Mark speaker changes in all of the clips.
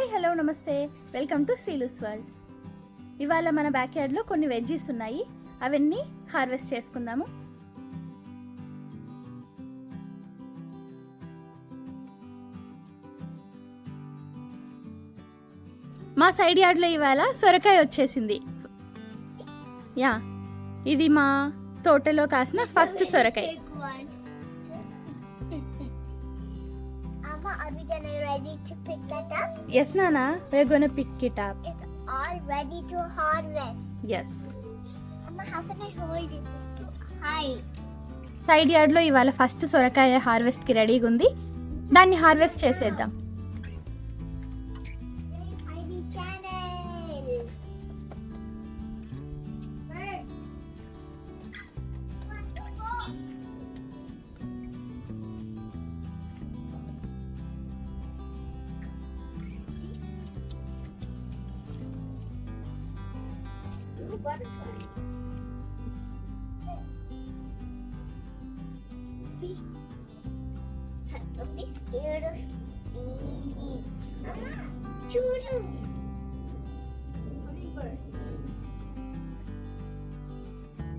Speaker 1: Hi hello నమస్తే, welcome to Sreelu's world. ఇవాళ మన బ్యాక్ యార్డ్లో కొన్ని వెజ్జీస్ ఉన్నాయి, అవన్నీ హార్వెస్ట్ చేసుకుందాము. మా సైడ్ యార్డ్లో ఇవాళ సొరకాయ వచ్చేసింది. యా, ఇది మా తోటలో కాసిన ఫస్ట్ సొరకాయ.
Speaker 2: Are we ready to pick that up?
Speaker 1: Yes, Nana, we're gonna pick it up.
Speaker 2: It's all ready to harvest.
Speaker 1: Yes.
Speaker 2: Mama, how can I hold it? It's too high.
Speaker 1: Side యార్డ్లో ఇవాళ first సొరకాయ హార్వెస్ట్కి రెడీగా ఉంది, దాన్ని harvest చేసేద్దాం.
Speaker 2: Butterfly. Don't be scared of me. Mama, churu.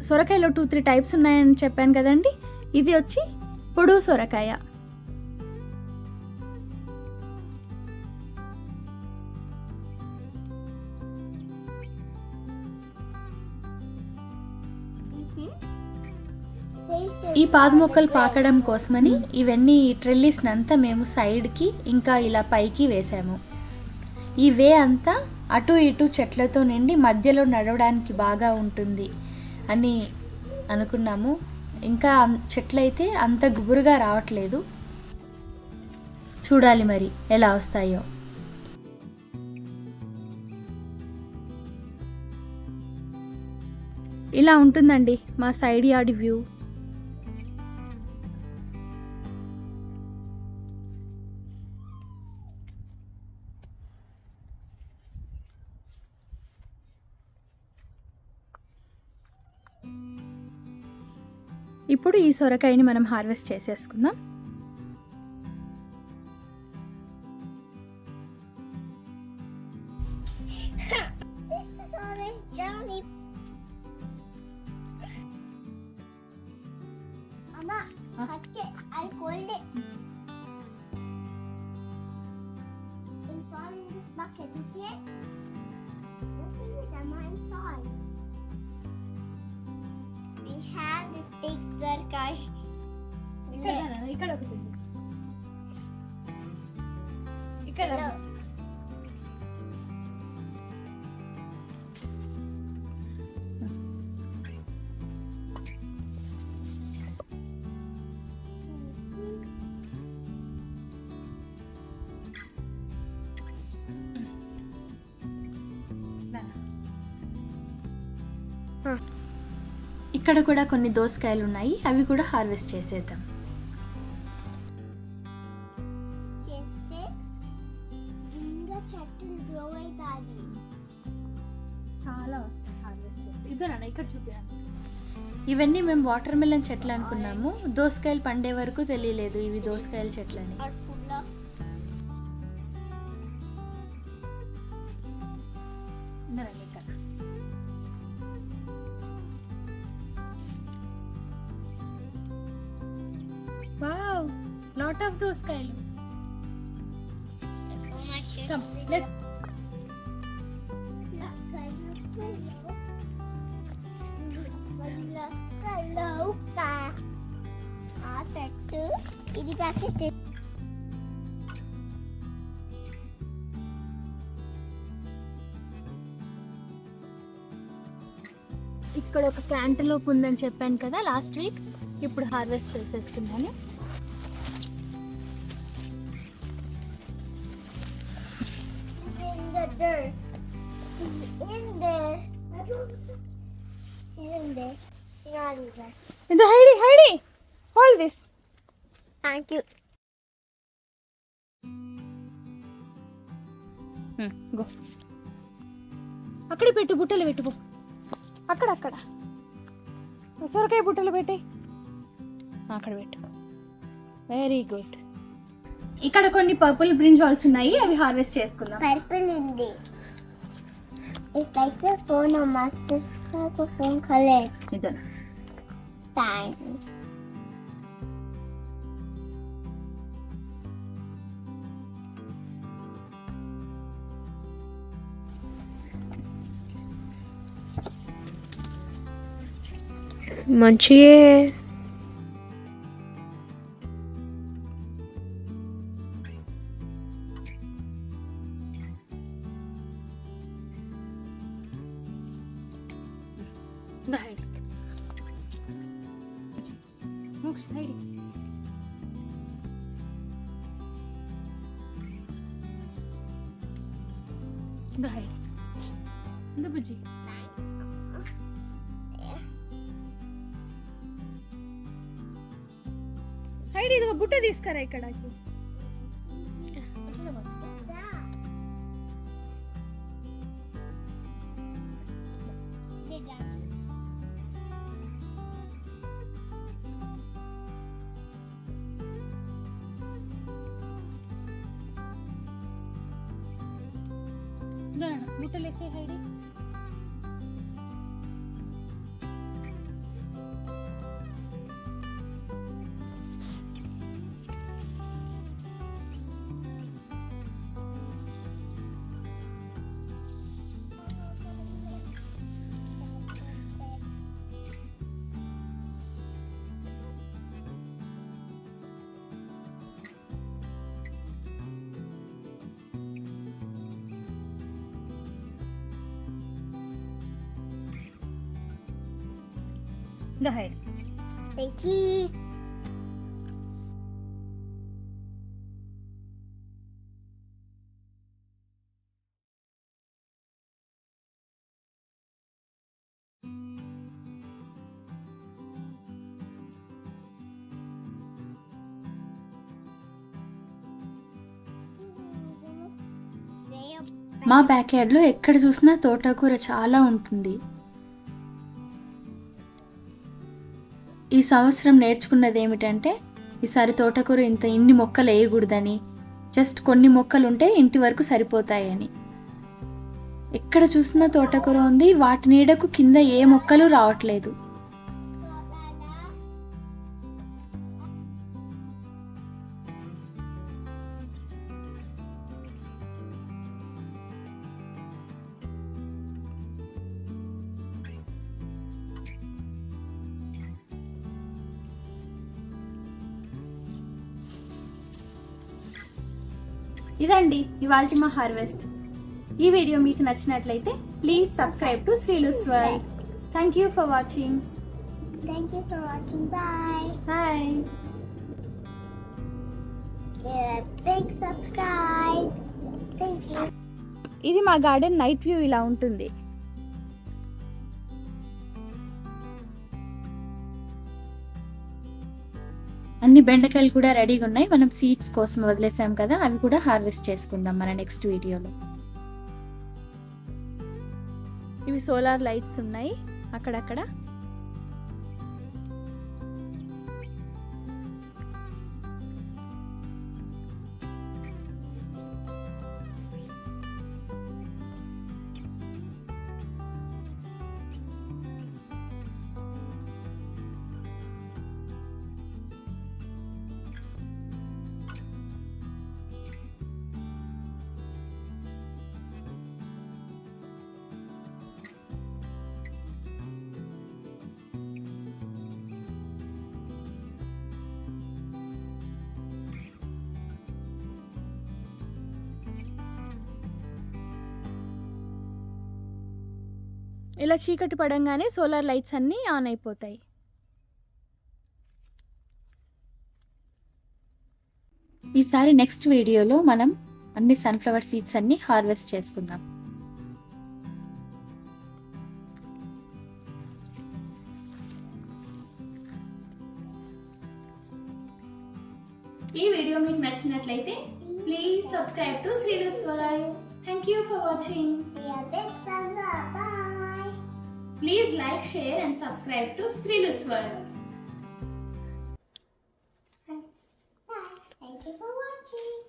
Speaker 1: సొరకాయలో 2-3 types ఉన్నాయని చెప్పాను కదండి. ఇది వచ్చి పొడుగు సొరకాయ. ఈ పాదు మొక్కలు పాకడం కోసమని ఇవన్నీ ట్రెల్లిస్ని అంతా మేము సైడ్కి ఇంకా ఇలా పైకి వేసాము. ఈ వే అంతా అటు ఇటు చెట్లతో నిండి మధ్యలో నడవడానికి బాగా ఉంటుంది అని అనుకున్నాము. ఇంకా చెట్లయితే అంత గుబురుగా రావట్లేదు, చూడాలి మరి ఎలా వస్తాయో. ఇలా ఉంటుందండి మా సైడ్ యార్డ్ వ్యూ. ఇప్పుడు ఈ సొరకాయని మనం హార్వెస్ట్ చేసేసుకుందాం.
Speaker 2: This is all this jelly. Mama, touch it. I'll hold it. It's all in this bucket, okay? Look at it, Mama, inside. We have this big circle.
Speaker 1: ఇక్కడ ఒకటి ఇక్కడ. ఇక్కడ కూడా కొన్ని దోసకాయలు ఉన్నాయి, అవి కూడా హార్వెస్ట్ చేసేద్దాం.
Speaker 2: చేస్తే ఇంకా చెట్లు గ్రో అవుతాయి.
Speaker 1: చాలా వస్తాయి హార్వెస్ట్ చేస్తే. ఇద్దరు ఇక్కడ చూపించాను. ఇవన్నీ మేము వాటర్ మిలన్ చెట్లు అనుకున్నాము, దోసకాయలు పండే వరకు తెలియలేదు ఇవి దోసకాయల చెట్లని. Wow, lot of those kind.
Speaker 2: So much.
Speaker 1: Come, let's.
Speaker 2: ఇది ప్యాకెట్.
Speaker 1: ఇక్కడ ఒక క్యాంటలోప్ ఉందని చెప్పాను కదా లాస్ట్ వీక్, ఇప్పుడు హార్వెస్ట్ చేసేస్తున్నాను. Heidi hold this.
Speaker 2: Thank you.
Speaker 1: Go అక్కడ పెట్టు, బుట్టలు పెట్టు. అక్కడ సొరకాయ బుట్టలు పెట్టే అక్కడ పెట్టు. Very good. ఇక్కడ కొన్ని పర్పుల్ బ్రింజాల్స్ ఉన్నాయి, అవి హార్వెస్ట్ చేసుకుందాం.
Speaker 2: Purple in the. It's like your phone or master phone color.
Speaker 1: ఇదన్న
Speaker 2: Time.
Speaker 3: మంచియే.
Speaker 1: బుజ్జి హైడ్ ఇది బుట్ట తీసుకురా ఇక్కడకి. బుట్టలు వేసే హైడి. Go ahead.
Speaker 2: Veggies.
Speaker 1: మా బ్యాక్ యార్డ్లో ఎక్కడ చూసినా తోటకూర చాలా ఉంటుంది. ఈ సంవత్సరం నేర్చుకున్నది ఏమిటంటే ఈసారి తోటకూర ఇన్ని మొక్కలు వేయకూడదని, జస్ట్ కొన్ని మొక్కలు ఉంటే ఇంటి వరకు సరిపోతాయని. ఎక్కడ చూసినా తోటకూర ఉంది, వాటి నీడకు కింద ఏ మొక్కలు రావట్లేదు. ఇదండి ఇవాల్టి మా హార్వెస్ట్. ఈ వీడియో మీకు నచ్చినట్లయితే please subscribe to Sreelu's world. Thank you for watching.
Speaker 2: Thank you for watching. Bye.
Speaker 1: Bye.
Speaker 2: Give a big subscribe. Thank you.
Speaker 1: ఇది మా గార్డెన్ నైట్ వ్యూ ఇలా ఉంటుంది. అన్ని బెండకాయలు కూడా రెడీగా ఉన్నాయి. మనం సీడ్స్ కోసం వదిలేసాం కదా, అవి కూడా హార్వెస్ట్ చేసుకుందాం మన నెక్స్ట్ వీడియోలో. ఇవి సోలార్ లైట్స్ ఉన్నాయి అక్కడక్కడ. ఇలా చీకటి పడంగానే సోలార్ లైట్స్ అన్నీ ఆన్ అయిపోతాయి. ఈసారి నెక్స్ట్ వీడియోలో మనం అన్ని సన్ఫ్లవర్ సీడ్స్ అన్ని హార్వెస్ట్ చేసుకుందాం. ఈ వీడియో మీకు నచ్చినట్లయితే please subscribe to Sreelu's world. Thank you for watching.
Speaker 2: Give a big thumbs up. Bye.
Speaker 1: Please like, share and subscribe to Srilus World.
Speaker 2: Bye. Thank you. you for watching.